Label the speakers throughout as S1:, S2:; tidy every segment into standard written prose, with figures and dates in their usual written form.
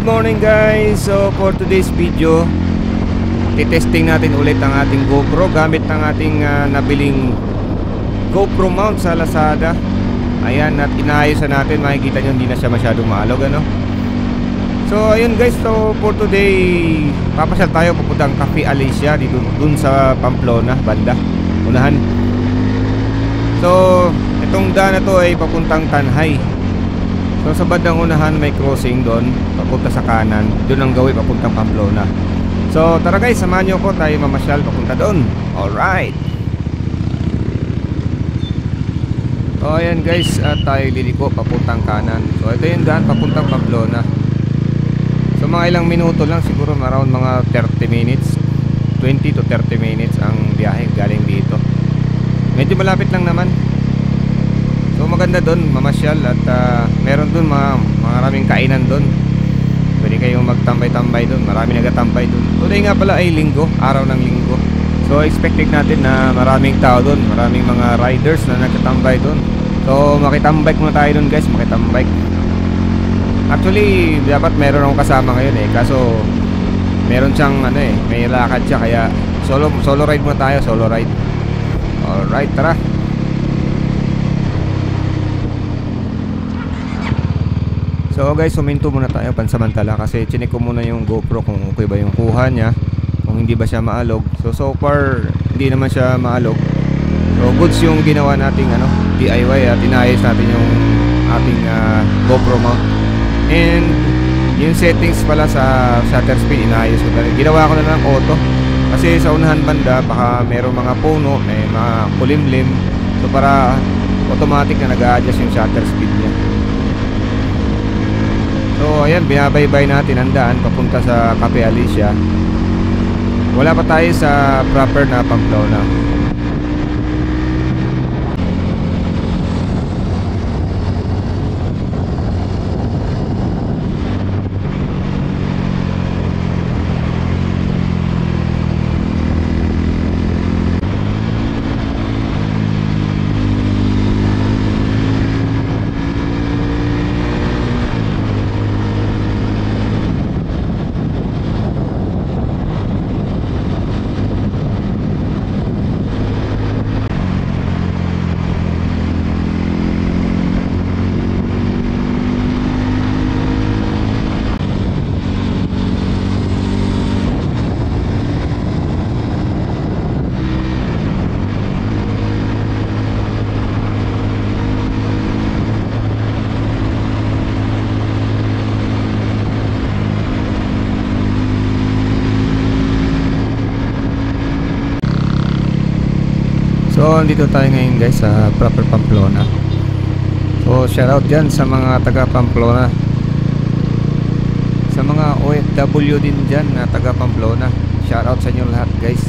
S1: morning guys. So for today's video, titesting natin ulit ang ating GoPro gamit ng ating nabiling GoPro mount sa Lazada. Ayan, at inaayos natin. Makikita nyo hindi na siya masyadong maalog, ano? So ayun guys, so for today papasyal tayo papuntang Cafe Alicia dito, dun sa Pamplona banda unahan. So itong daan na to ay papuntang Tanhay. So sa bandang unahan may crossing doon papunta sa kanan, doon ang gawin papuntang Pamplona. So tara guys, samahan nyo ko, tayo mamasyal papunta doon. Alright. So ayan guys, at tayo liliko papuntang kanan. So ito yung daan papuntang Pamplona. So mga ilang minuto lang, siguro around mga 30 minutes, 20 to 30 minutes ang biyahe galing dito. Medyo malapit lang naman. So maganda doon mamasyal at meron doon maraming kainan doon. Pwede kayong magtambay-tambay doon. Marami nagatambay doon. Today nga pala ay linggo, araw ng linggo. So expected natin na maraming tao doon, maraming mga riders na nagtatambay doon. So makitambay muna tayo doon guys, makitambay. Actually dapat meron akong kasama ngayon kaso meron siyang may lakad siya, kaya solo ride muna tayo, solo ride. Alright, tara. So guys, huminto muna tayo pansamantala kasi chinek ko muna yung GoPro kung okay ba yung kuha niya, kung hindi ba siya maalog. So far hindi naman siya maalog. So goods yung ginawa nating DIY at inayos natin yung ating GoPro mount. And yung settings pala sa shutter speed inayos ko talaga. Ginawa ko na ng auto kasi sa unahan banda baka merong mga puno, may mga kulimlim. So para automatic na nag-a-adjust yung shutter speed niya. So ayan, binabaybay natin ang daan papunta sa Cafe Alicia. Wala pa tayo sa proper na Pamplona. So dito tayo ngayon guys sa proper Pamplona. So shoutout dyan sa mga taga Pamplona, sa mga OFW din dyan na taga Pamplona. Shoutout sa inyo lahat guys.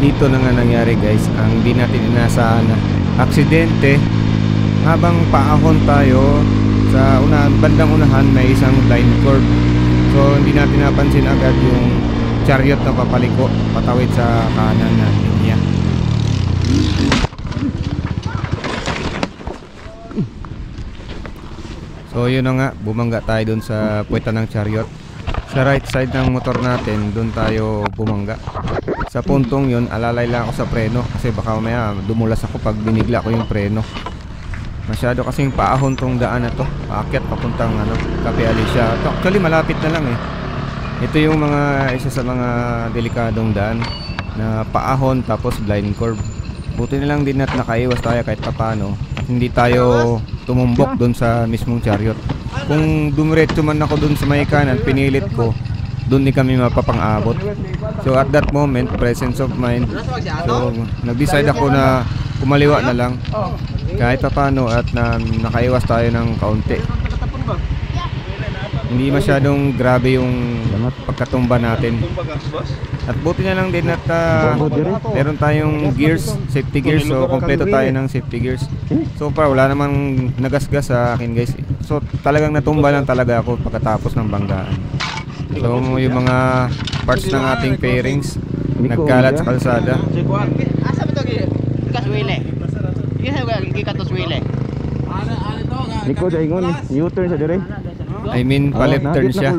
S1: dito na nga nangyari guys ang di natin inasahan na aksidente. Habang paahon tayo sa bandang unahan may isang blind curve. So hindi natin napansin agad yung chariot na papaliko patawid sa kanan na linya. So yun na nga, bumangga tayo dun sa puweta ng chariot. Sa right side ng motor natin, dun tayo bumangga. Sa puntong yun, alalay lang ako sa preno kasi baka mamaya dumulas ako pag binigla ko yung preno. Masyado kasing paahon tong daan na to, paakyat papuntang Cafe Alicia. Actually malapit na lang eh. Ito yung isa sa mga delikadong daan na paahon tapos blind curve. Buti na lang din at nakaiwas tayo kahit paano at hindi tayo tumumbok doon sa mismong chariot. Kung dumiretso man ako doon sa may kanan, pinilit ko, doon din kami mapapang-abot. So at that moment, presence of mind, so nag-decide ako na kumaliwa na lang kahit paano at nakaiwas tayo ng kaunti. Hindi masyadong grabe yung pagkatumba natin. At buti na lang din at meron tayong gears, safety gears. So kompleto tayo ng safety gears. So far wala namang nagasgas sa akin guys. So talagang natumba lang talaga ako pagkatapos ng banggaan. So yung mga parts ng ating fairings nagkalat sa kalsada.
S2: Asa ba ito? Kaswile. Ikatos wile.
S3: Niko daingon, U-turn sa dire.
S1: I mean, pa-left turn siya.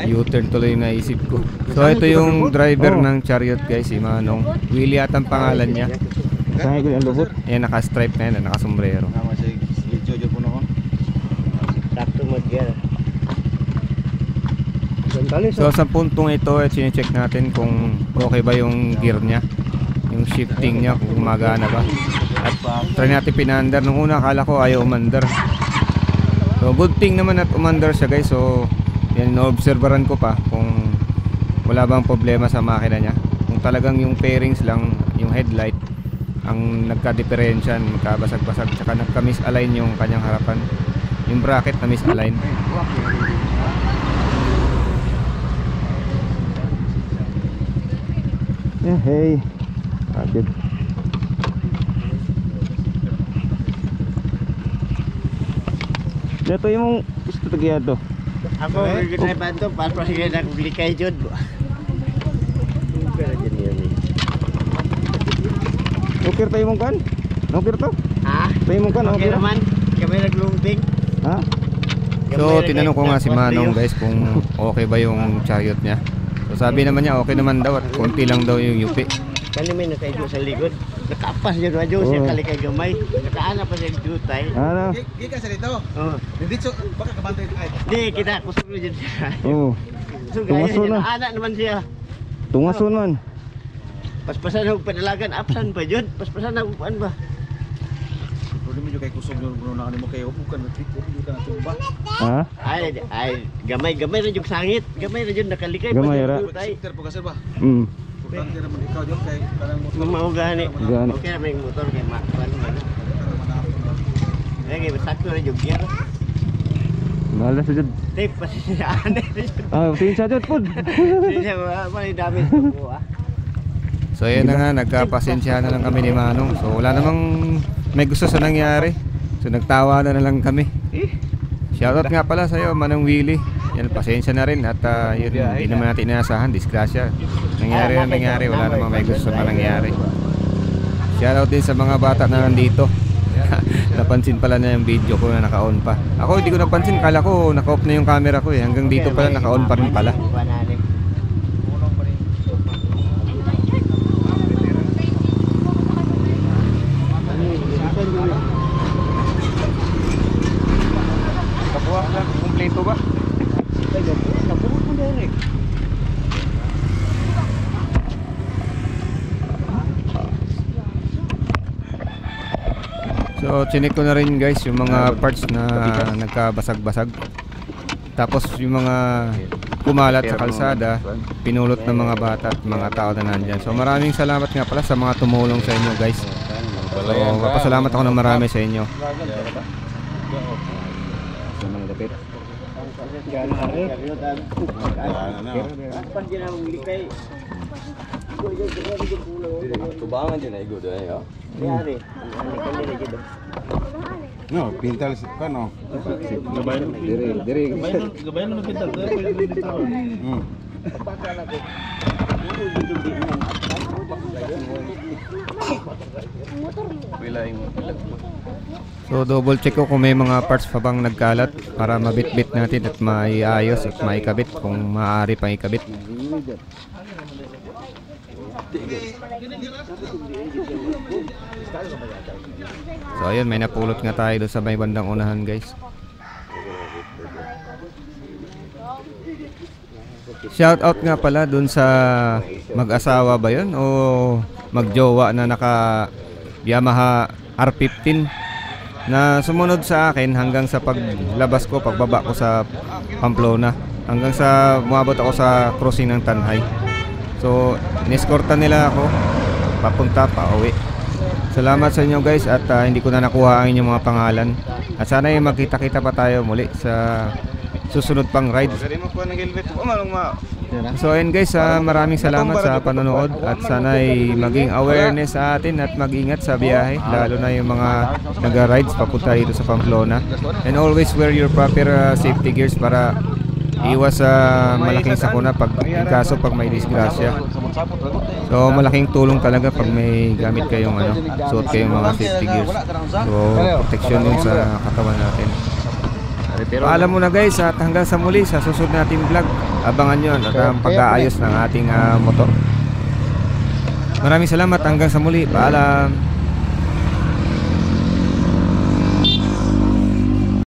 S1: U-turn tuloy yung naisip ko. So ito yung driver ng chariot guys, si Manong. Willie at ang pangalan niya.
S3: Saan ko yung lubot?
S1: Ayan, naka-stripe na yan, naka-sombrero. So sa puntong ito, sine-check natin kung okay ba yung gear niya, yung shifting niya, kung gumagana ba. At try natin pinandar. Nung una akala ko ayaw umandar. So good thing naman at umandar siya guys. So yan, na-observeran ko pa kung wala bang problema sa makina niya. Kung talagang yung fairings lang, yung headlight ang nagka-differential, nagkabasag-basag, tsaka nagka-misalign yung kanyang harapan. Yung bracket na misalign.
S3: Yeah, hey. Good. Dato yung gusto tagiya to.
S2: Ako gagawin pa ito para sige na kublikay jud.
S3: Okay tayo mong kan? Okay to?
S2: Ha?
S3: Tayo mong kan?
S2: Okay naman. Kami naglumping.
S3: Ha?
S1: So tinanong ko nga si Manong guys kung okay ba yung chariot niya. So sabi naman niya okay naman daw at konti lang daw yung yupi.
S2: Kani may nakaigo sa likod. Nakaapas yun radyo siya kalikay gamay. Nakaana pa siya jutay.
S3: Ano?
S4: Gikan sa dito.
S2: Oo.
S4: Dito baka kabantay ay.
S2: Di kita kusog na dyan siya.
S3: Oo.
S2: So
S3: Tungaso
S2: gaya
S3: na.
S2: anak naman siya.
S3: Tungason man.
S2: Paspasan na padalagan apsan pa jud. Paspasan na upuan ba?
S4: Pwede mo kay kusog yung na mo kayo bukan na trip mo ka na tumba.
S3: Ha?
S2: Ay gamay ra jud sangit. Gamay ra jud nakalikay
S3: Gamay ra.
S4: Shifter po kasi ba? Importante naman ikaw jud kay kanang motor.
S2: Mao gani.
S3: Gani.
S2: Okay na may motor kay makwan man. Lagi sakto ra jud gear.
S3: Bahala sa jud.
S2: Tape pa siya ane.
S3: Tingin sa jud pod.
S2: Siya may dami ko ah.
S1: So ayan na nga, nagkapasensya na lang kami ni Manong. So wala namang may gusto sa nangyari. So nagtawa na lang kami. Shoutout nga pala sa'yo, Manong Willie. Yan, pasensya na rin. At yun, hindi naman natin inaasahan, disgrasya. Nangyari na nangyari, wala namang may gusto na nangyari. Shoutout din sa mga bata na nandito. Napansin pala na yung video ko na naka-on pa. Ako hindi ko napansin, kala ko naka-off na yung camera ko eh. Hanggang dito pala, naka-on pa rin pala. Kompleto ba? So chinik ko na rin guys yung mga parts na nagkabasag-basag. Tapos yung mga kumalat sa kalsada, pinulot ng mga bata at mga tao na nandyan. So maraming salamat nga pala sa mga tumulong sa inyo guys. So mapasalamat ako ng marami sa inyo.
S3: Tubangan din na igo doon ya.
S2: Yari. Ani kanila jud.
S5: No, pintal kan no.
S4: Gabayan mo.
S5: Diri.
S4: Gabayan mo pintal. Pwede dito.
S1: So double check ko kung may mga parts pa bang nagkalat para mabit-bit natin at maiayos at maikabit kung maaari pang ikabit. So ayun, may napulot nga tayo doon sa may bandang unahan, guys. Shout out nga pala doon sa mag-asawa ba yun o magjowa na naka Yamaha R15 na sumunod sa akin hanggang sa paglabas ko, pagbaba ko sa Pamplona, hanggang sa umabot ako sa crossing ng Tanhay. So ineskortan nila ako papunta pa uwi. Salamat sa inyo, guys, at hindi ko na nakuha ang inyong mga pangalan. At sana ay magkita-kita pa tayo muli sa susunod pang ride. So ayun, guys, maraming salamat sa panonood at sana ay maging awareness sa atin at mag-ingat sa biyahe, lalo na yung mga naga-rides papunta dito sa Pamplona. And always wear your proper safety gears para iwas sa malaking sakuna pag kaso pag may disgrasya. So malaking tulong talaga pag may gamit kayong suot kayong mga safety gears. So protection yun sa katawan natin. Paalam muna, guys, at hanggang sa muli sa susunod nating vlog. Abangan nyo at ang pag-aayos ng ating motor. Maraming salamat, hanggang sa muli. Paalam.